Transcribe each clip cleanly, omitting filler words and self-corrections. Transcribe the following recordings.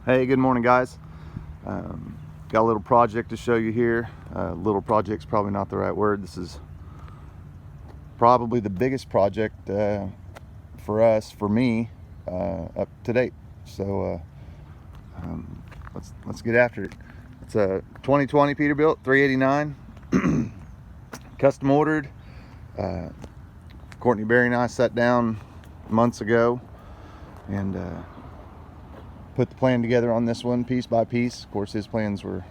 Hey, good morning, guys. Got a little project to show you here. Little project's probably not the right word. This is probably the biggest project for me, up to date. So let's get after it. It's a 2020 Peterbilt 389, custom ordered. Courtney Berry and I sat down months ago and put the plan together on this one piece by piece. Of course, his plans were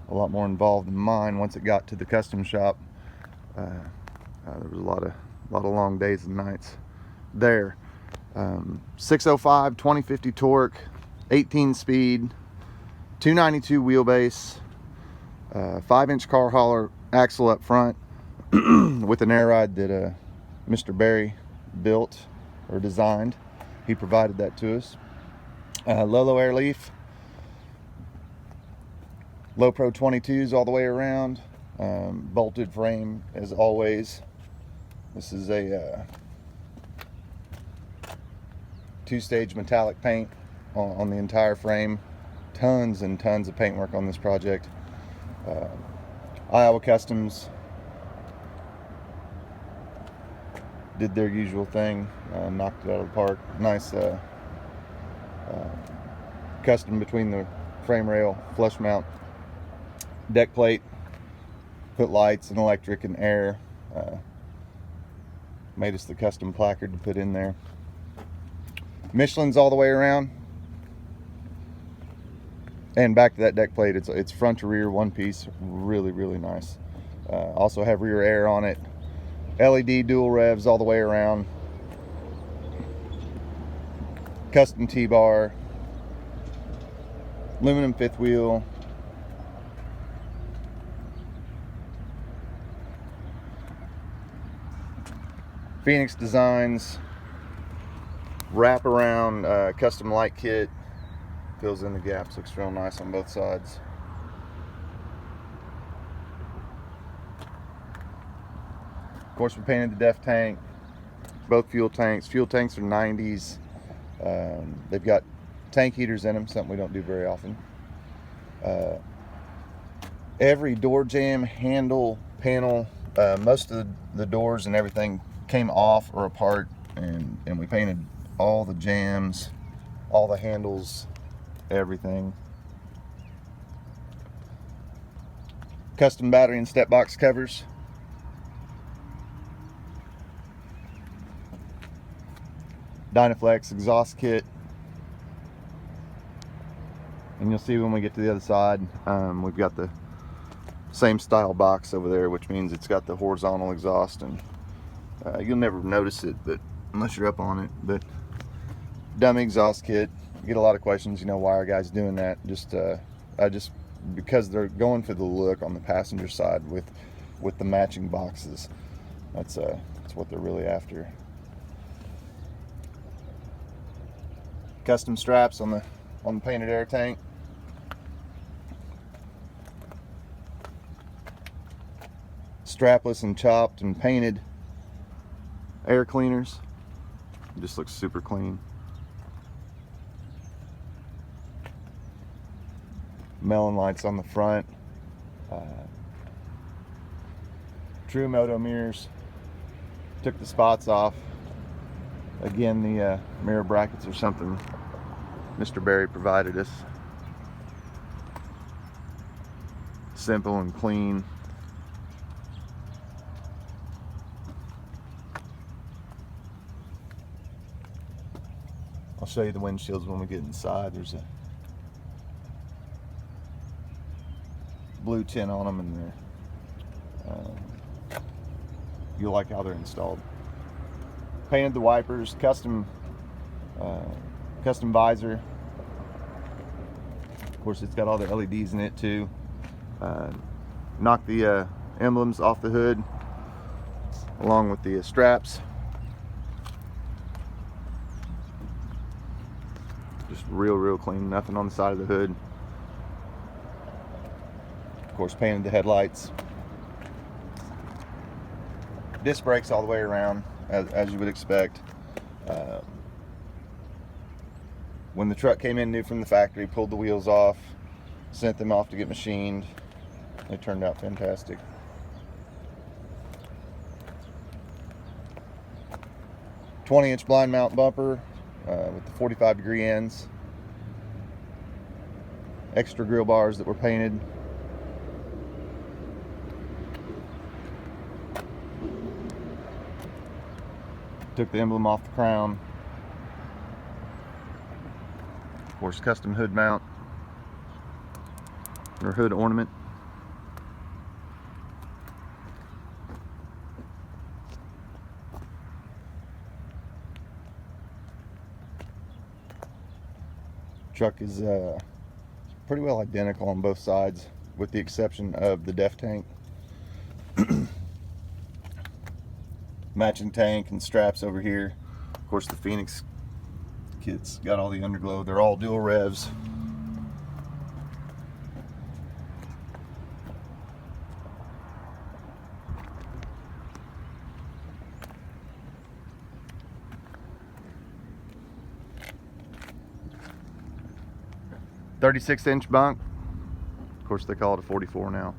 a lot more involved than mine. Once it got to the custom shop, there was a lot of long days and nights there. 605 2050 torque, 18 speed, 292 wheelbase, 5-inch car hauler axle up front with an air ride that Mr. Berry built or designed. He provided that to us. Lolo air leaf, low pro 22s all the way around, bolted frame as always. This is a two-stage metallic paint on the entire frame. Tons and tons of paintwork on this project. Iowa Customs did their usual thing, knocked it out of the park. Nice custom between the frame rail, flush mount, deck plate, put lights and electric and air, made us the custom placard to put in there. Michelin's all the way around, and back to that deck plate. It's front to rear one piece, really nice. Also have rear air on it, LED dual revs all the way around, custom T-bar, aluminum fifth wheel, Phoenix Designs wrap around custom light kit, fills in the gaps, looks real nice on both sides. Of course, we painted the def tank, both fuel tanks. Fuel tanks are 90s. They've got tank heaters in them, something we don't do very often. Every door jamb, handle, panel, most of the doors and everything came off or apart, and we painted all the jambs, all the handles, everything. Custom battery and step box covers. Dynaflex exhaust kit. And you'll see when we get to the other side, we've got the same style box over there, which means it's got the horizontal exhaust, and you'll never notice it, but unless you're up on it. But dummy exhaust kit. I get a lot of questions, why are guys doing that? Because they're going for the look on the passenger side with the matching boxes. That's what they're really after. Custom straps on the painted air tank. Strapless and chopped and painted air cleaners. It just looks super clean. Melon lights on the front. True moto mirrors. Took the spots off. Again, the mirror brackets are something Mr. Berry provided us. Simple and clean. I'll show you the windshields when we get inside. There's a blue tint on them, and you'll like how they're installed. Painted the wipers, custom visor. Of course, it's got all the LEDs in it too. Knocked the emblems off the hood along with the straps. Just real clean, nothing on the side of the hood. Of course, painted the headlights. Disc brakes all the way around, as you would expect. when the truck came in new from the factory, pulled the wheels off, sent them off to get machined. They turned out fantastic. "20-inch blind mount bumper with the 45-degree ends. Extra grill bars that were painted. Took the emblem off the crown. Of course, custom hood mount or hood ornament. Truck is pretty well identical on both sides, with the exception of the def tank. Matching tank and straps over here. Of course, the Phoenix kit's got all the underglow. They're all dual revs. "36-inch bunk." Of course, they call it a 44 now.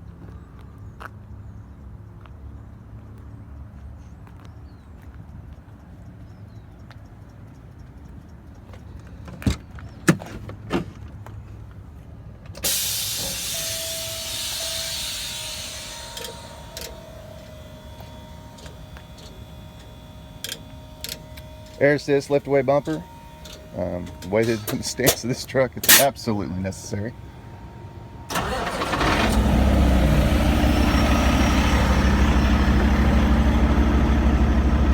Air assist lift away bumper. The way that the stance of this truck, it's absolutely necessary.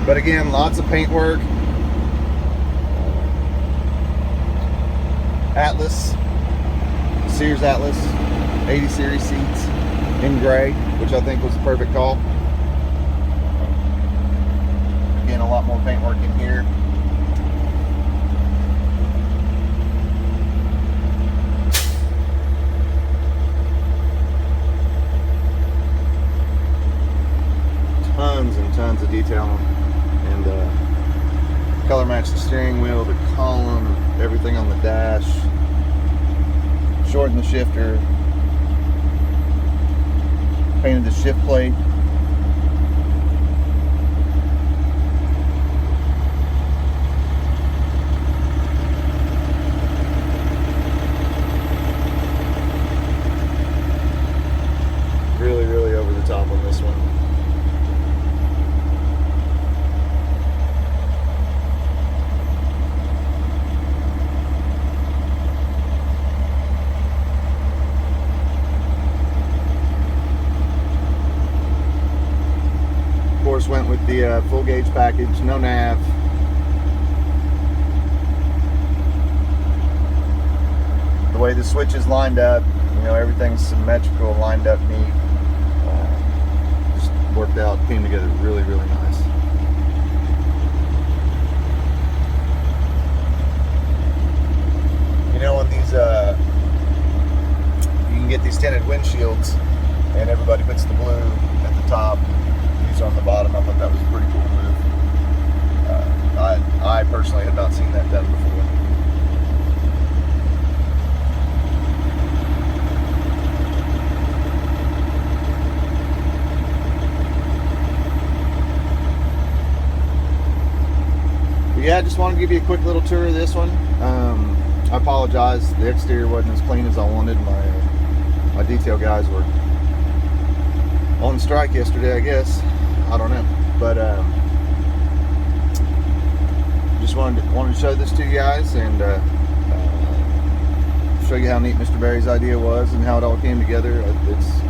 But again, lots of paint work. Atlas, Sears Atlas, 80 series seats in gray, which I think was the perfect call. Again, a lot more paint work in here. Tons and tons of detail, and color matched the steering wheel, the column, everything on the dash. Shortened the shifter, painted the shift plate. Really over the top on this one. Of course, went with the full gauge package, no nav. The way the switch is lined up, you know, everything's symmetrical, lined up neat. Just worked out, came together really nice. You know, on these, you can get these tinted windshields, and everybody puts the blue at the top. These are on the bottom. I thought that was a pretty cool move. I personally had not seen that done before. Yeah, I just wanted to give you a quick little tour of this one. I apologize, the exterior wasn't as clean as I wanted. My detail guys were on strike yesterday, I guess. I don't know, but just wanted to show this to you guys, and show you how neat Mr. Barry's idea was and how it all came together. It's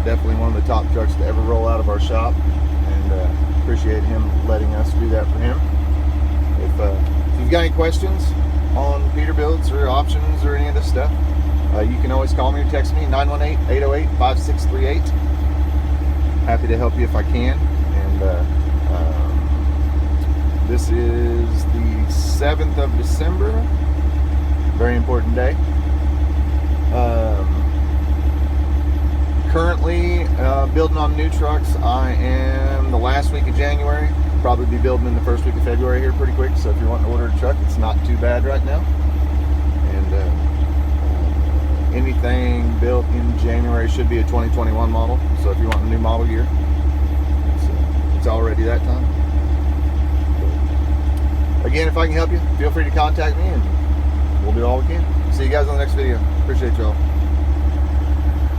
definitely one of the top trucks to ever roll out of our shop, and appreciate him letting us do that for him. If you've got any questions on Peterbilts or options or any of this stuff, you can always call me or text me, 918-808-5638. Happy to help you if I can. And this is the 7th of December. Very important day. Currently building on new trucks. I am the last week of January. probably be building in the first week of February here pretty quick. So if you're wanting to order a truck, it's not too bad right now. And anything built in January should be a 2021 model. So if you want a new model year, it's already that time. But again, if I can help you, feel free to contact me and we'll do all we can. See you guys on the next video. Appreciate y'all.